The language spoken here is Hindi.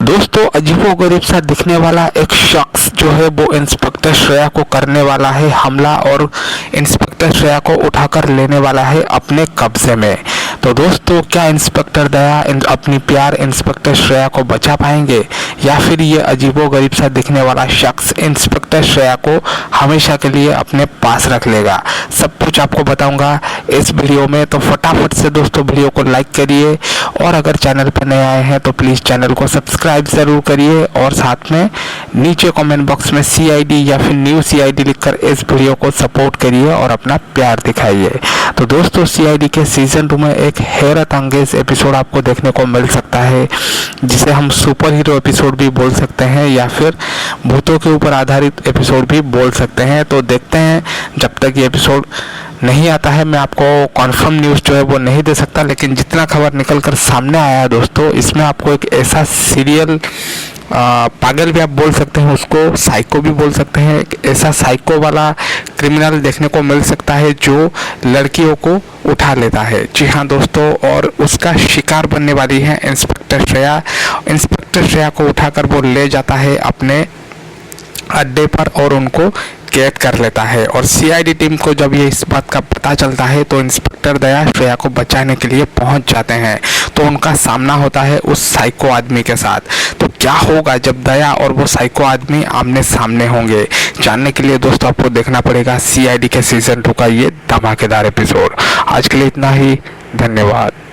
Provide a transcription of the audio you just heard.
दोस्तों अजीबोगरीब सा दिखने वाला एक शख्स जो है वो इंस्पेक्टर श्रेया को करने वाला है हमला और इंस्पेक्टर श्रेया को उठाकर लेने वाला है अपने कब्जे में। तो दोस्तों क्या इंस्पेक्टर दया अपनी प्यार इंस्पेक्टर श्रेया को बचा पाएंगे या फिर ये अजीबोगरीब सा दिखने वाला शख्स इंस्पेक्टर श्रेया को हमेशा के लिए अपने पास रख लेगा, सब कुछ आपको बताऊंगा इस वीडियो में। तो फटाफट से दोस्तों वीडियो को लाइक करिए और अगर चैनल पर नए आए हैं तो प्लीज़ चैनल को सब्सक्राइब ज़रूर करिए और साथ में नीचे कमेंट बॉक्स में CID या फिर न्यू CID लिखकर इस वीडियो को सपोर्ट करिए और अपना प्यार दिखाइए। तो दोस्तों CID के सीज़न 2 में एक हैरत अंगेज एपिसोड आपको देखने को मिल सकता है जिसे हम सुपर हीरो एपिसोड भी बोल सकते हैं या फिर भूतों के ऊपर आधारित एपिसोड भी बोल सकते हैं। तो देखते हैं, जब तक ये एपिसोड नहीं आता है मैं आपको कॉन्फर्म न्यूज़ जो है वो नहीं दे सकता, लेकिन जितना खबर निकल कर सामने आया है दोस्तों, इसमें आपको एक ऐसा सीरियल पागल भी आप बोल सकते हैं, उसको साइको भी बोल सकते हैं, एक ऐसा साइको वाला क्रिमिनल देखने को मिल सकता है जो लड़कियों को उठा लेता है। जी हाँ दोस्तों, और उसका शिकार बनने वाली है इंस्पेक्टर श्रेया। इंस्पेक्टर श्रेया को उठाकर वो ले जाता है अपने अड्डे पर और उनको कैद कर लेता है। और CID टीम को जब ये इस बात का पता चलता है तो इंस्पेक्टर दया श्रेया को बचाने के लिए पहुंच जाते हैं। तो उनका सामना होता है उस साइको आदमी के साथ। तो क्या होगा जब दया और वो साइको आदमी आमने सामने होंगे, जानने के लिए दोस्तों आपको देखना पड़ेगा CID के सीज़न 2 का ये धमाकेदार एपिसोड। आज के लिए इतना ही, धन्यवाद।